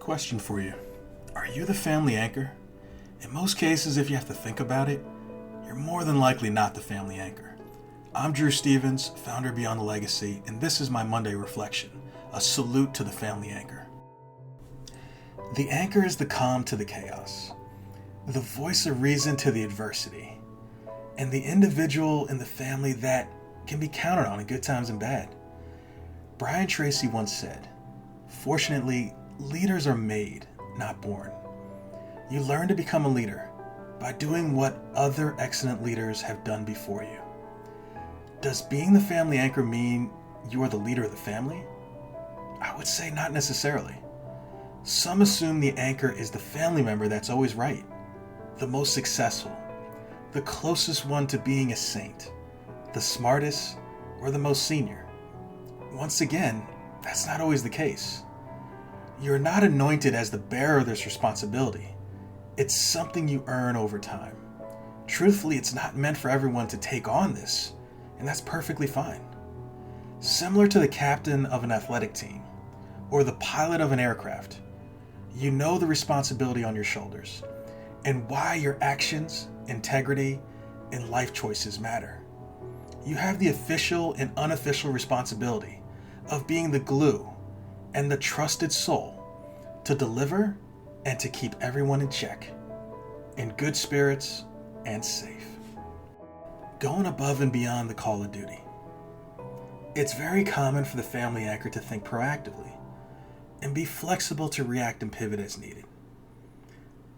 Question for you. Are you the family anchor? In most cases, if you have to think about it, you're more than likely not the family anchor. I'm Drew Stevens, founder of Beyond the Legacy, and this is my Monday Reflection, a salute to the family anchor. The anchor is the calm to the chaos, the voice of reason to the adversity, and the individual in the family that can be counted on in good times and bad. Brian Tracy once said, "Fortunately, leaders are made, not born. You learn to become a leader by doing what other excellent leaders have done before you." Does being the family anchor mean you are the leader of the family? I would say not necessarily. Some assume the anchor is the family member that's always right, the most successful, the closest one to being a saint, the smartest, or the most senior. Once again, that's not always the case. You're not anointed as the bearer of this responsibility. It's something you earn over time. Truthfully, it's not meant for everyone to take on this, and that's perfectly fine. Similar to the captain of an athletic team or the pilot of an aircraft, you know the responsibility on your shoulders and why your actions, integrity, and life choices matter. You have the official and unofficial responsibility of being the glue and the trusted soul to deliver and to keep everyone in check, in good spirits and safe. Going above and beyond the call of duty. It's very common for the family anchor to think proactively and be flexible to react and pivot as needed.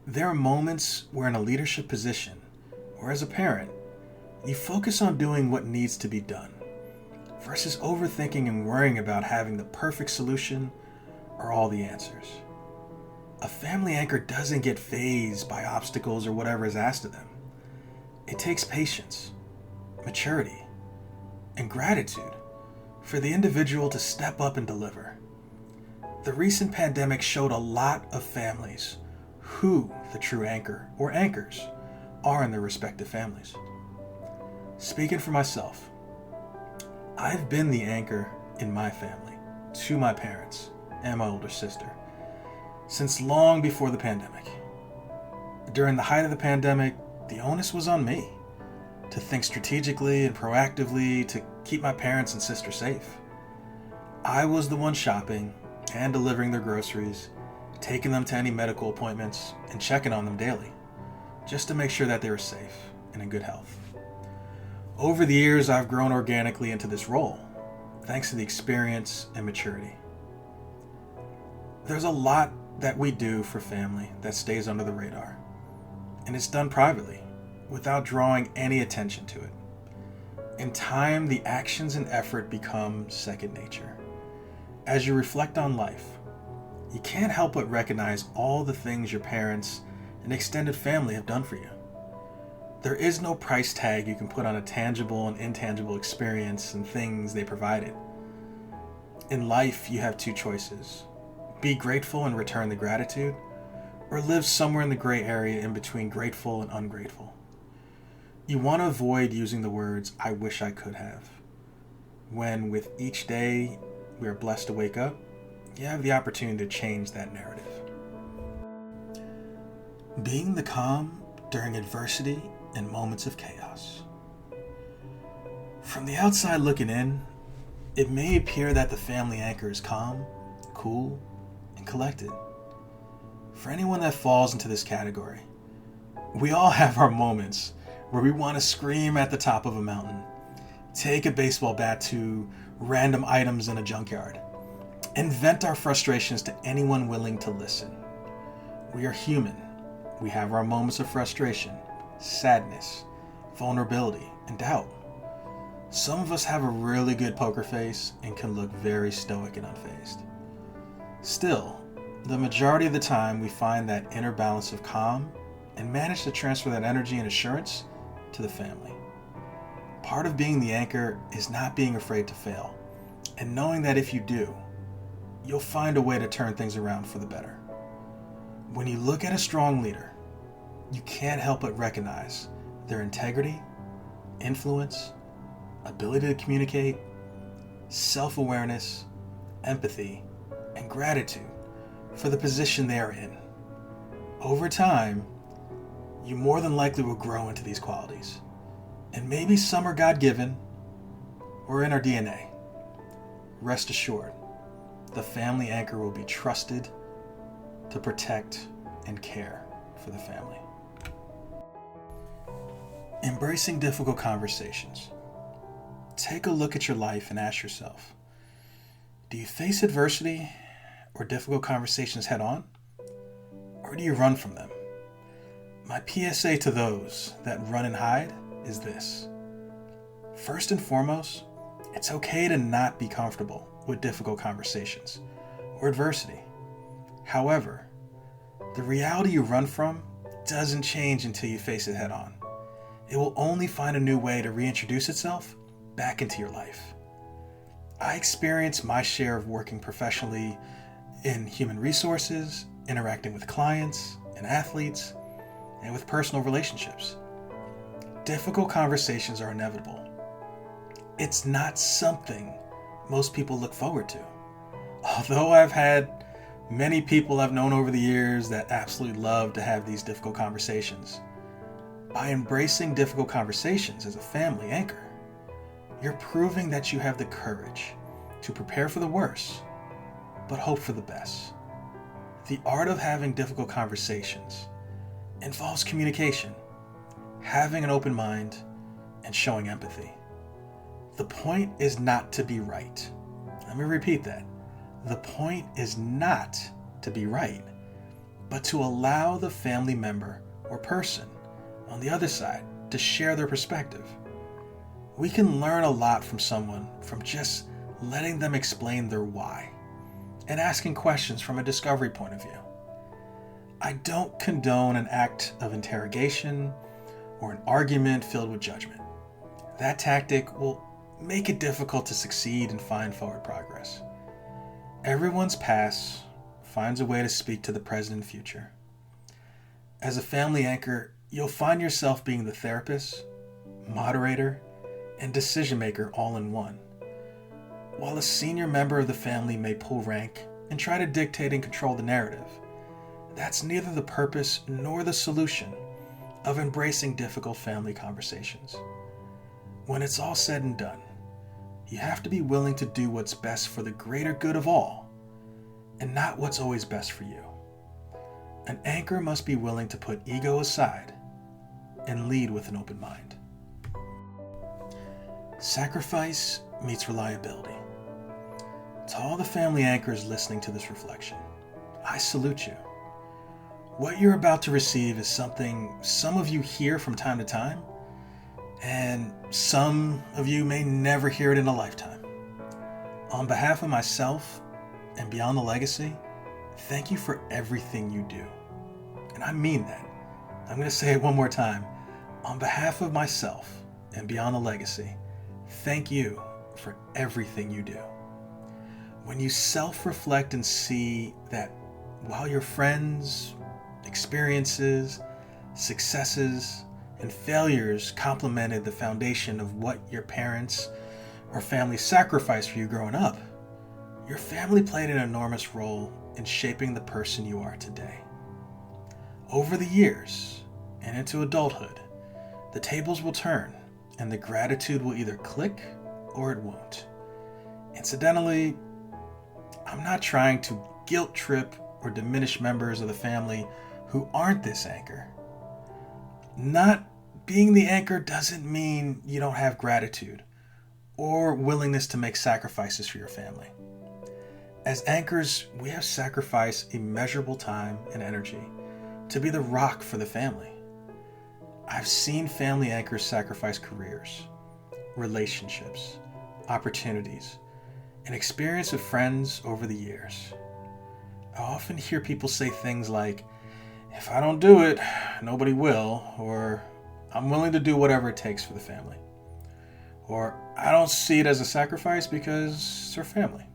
There are moments where in a leadership position or as a parent, you focus on doing what needs to be done versus overthinking and worrying about having the perfect solution or all the answers. A family anchor doesn't get fazed by obstacles or whatever is asked of them. It takes patience, maturity, and gratitude for the individual to step up and deliver. The recent pandemic showed a lot of families who the true anchor or anchors are in their respective families. Speaking for myself, I've been the anchor in my family to my parents and my older sister since long before the pandemic. During the height of the pandemic, the onus was on me to think strategically and proactively to keep my parents and sister safe. I was the one shopping and delivering their groceries, taking them to any medical appointments, and checking on them daily, just to make sure that they were safe and in good health. Over the years, I've grown organically into this role, thanks to the experience and maturity. There's a lot that we do for family that stays under the radar, and it's done privately, without drawing any attention to it. In time, the actions and effort become second nature. As you reflect on life, you can't help but recognize all the things your parents and extended family have done for you. There is no price tag you can put on a tangible and intangible experience and things they provided. In life, you have two choices. Be grateful and return the gratitude, or live somewhere in the gray area in between grateful and ungrateful. You want to avoid using the words, "I wish I could have." When with each day we are blessed to wake up, you have the opportunity to change that narrative. Being the calm during adversity and moments of chaos. From the outside looking in, it may appear that the family anchor is calm, cool, and collected. For anyone that falls into this category, we all have our moments where we want to scream at the top of a mountain, take a baseball bat to random items in a junkyard, and vent our frustrations to anyone willing to listen. We are human. We have our moments of frustration, sadness, vulnerability, and doubt. Some of us have a really good poker face and can look very stoic and unfazed. Still, the majority of the time we find that inner balance of calm and manage to transfer that energy and assurance to the family. Part of being the anchor is not being afraid to fail and knowing that if you do, you'll find a way to turn things around for the better. When you look at a strong leader, you can't help but recognize their integrity, influence, ability to communicate, self-awareness, empathy, and gratitude for the position they are in. Over time, you more than likely will grow into these qualities. And maybe some are God-given or in our DNA. Rest assured, the family anchor will be trusted to protect and care for the family. Embracing difficult conversations. Take a look at your life and ask yourself, do you face adversity or difficult conversations head on? Or do you run from them? My PSA to those that run and hide is this. First and foremost, it's okay to not be comfortable with difficult conversations or adversity. However, the reality you run from doesn't change until you face it head on. It will only find a new way to reintroduce itself back into your life. I experienced my share of working professionally in human resources, interacting with clients and athletes, and with personal relationships. Difficult conversations are inevitable. It's not something most people look forward to. Although I've had many people I've known over the years that absolutely love to have these difficult conversations. By embracing difficult conversations as a family anchor, you're proving that you have the courage to prepare for the worst, but hope for the best. The art of having difficult conversations involves communication, having an open mind, and showing empathy. The point is not to be right. Let me repeat that. The point is not to be right, but to allow the family member or person on the other side to share their perspective. We can learn a lot from someone from just letting them explain their why and asking questions from a discovery point of view. I don't condone an act of interrogation or an argument filled with judgment. That tactic will make it difficult to succeed and find forward progress. Everyone's past finds a way to speak to the present and future. As a family anchor, you'll find yourself being the therapist, moderator, and decision maker all in one. While a senior member of the family may pull rank and try to dictate and control the narrative, that's neither the purpose nor the solution of embracing difficult family conversations. When it's all said and done, you have to be willing to do what's best for the greater good of all, and not what's always best for you. An anchor must be willing to put ego aside and lead with an open mind. Sacrifice meets reliability. To all the family anchors listening to this reflection, I salute you. What you're about to receive is something some of you hear from time to time, and some of you may never hear it in a lifetime. On behalf of myself and Beyond the Legacy, thank you for everything you do. And I mean that. I'm going to say it one more time. On behalf of myself and Beyond the Legacy, thank you for everything you do. When you self-reflect and see that while your friends, experiences, successes, and failures complemented the foundation of what your parents or family sacrificed for you growing up, your family played an enormous role in shaping the person you are today. Over the years and into adulthood, the tables will turn and the gratitude will either click or it won't. Incidentally, I'm not trying to guilt trip or diminish members of the family who aren't this anchor. Not being the anchor doesn't mean you don't have gratitude or willingness to make sacrifices for your family. As anchors, we have sacrificed immeasurable time and energy to be the rock for the family. I've seen family anchors sacrifice careers, relationships, opportunities, and experience with friends over the years. I often hear people say things like, if I don't do it, nobody will, or I'm willing to do whatever it takes for the family. Or I don't see it as a sacrifice because it's our family.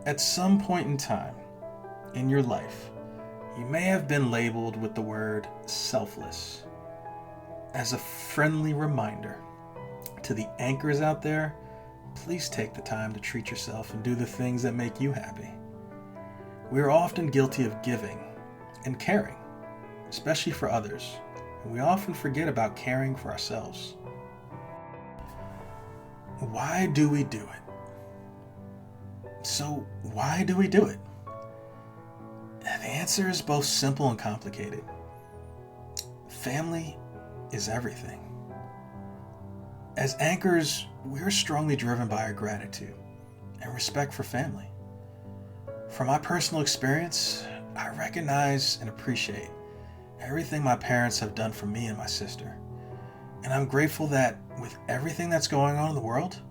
At some point in time in your life, you may have been labeled with the word selfless. As a friendly reminder to the anchors out there, please take the time to treat yourself and do the things that make you happy. We are often guilty of giving and caring, especially for others, and we often forget about caring for ourselves. Why do we do it? So, why do we do it? The answer is both simple and complicated. Family is everything. As anchors, we're strongly driven by our gratitude and respect for family. From my personal experience, I recognize and appreciate everything my parents have done for me and my sister. And I'm grateful that with everything that's going on in the world,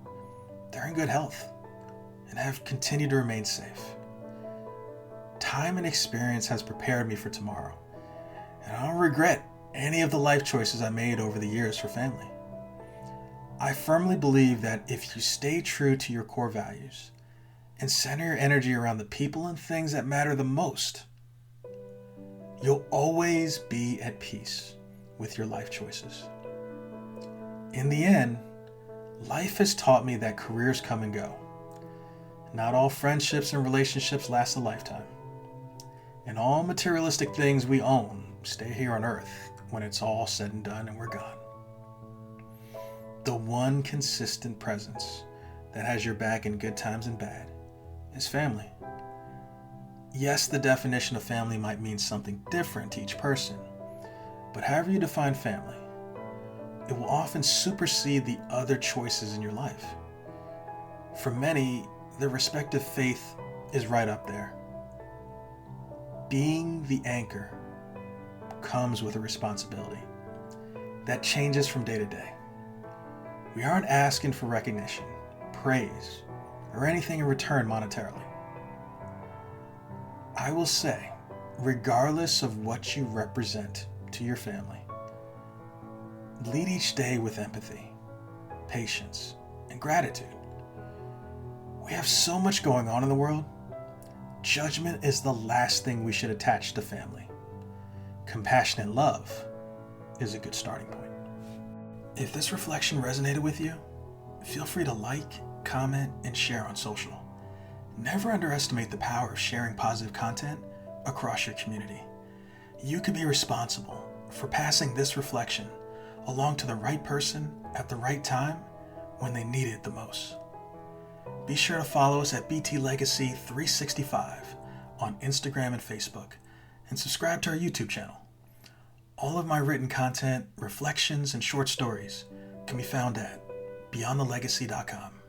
they're in good health and have continued to remain safe. Time and experience has prepared me for tomorrow, and I don't regret any of the life choices I made over the years for family. I firmly believe that if you stay true to your core values and center your energy around the people and things that matter the most, you'll always be at peace with your life choices. In the end, life has taught me that careers come and go. Not all friendships and relationships last a lifetime. And all materialistic things we own stay here on earth when it's all said and done and we're gone. The one consistent presence that has your back in good times and bad is family. Yes, the definition of family might mean something different to each person, but however you define family, it will often supersede the other choices in your life. For many, their respective faith is right up there. Being the anchor comes with a responsibility that changes from day to day. We aren't asking for recognition, praise, or anything in return monetarily. I will say, regardless of what you represent to your family, lead each day with empathy, patience, and gratitude. We have so much going on in the world. Judgment is the last thing we should attach to family. Compassionate love is a good starting point. If this reflection resonated with you, feel free to like, comment, and share on social. Never underestimate the power of sharing positive content across your community. You could be responsible for passing this reflection along to the right person at the right time when they need it the most. Be sure to follow us at BT Legacy 365 on Instagram and Facebook, and subscribe to our YouTube channel. All of my written content, reflections, and short stories can be found at beyondthelegacy.com.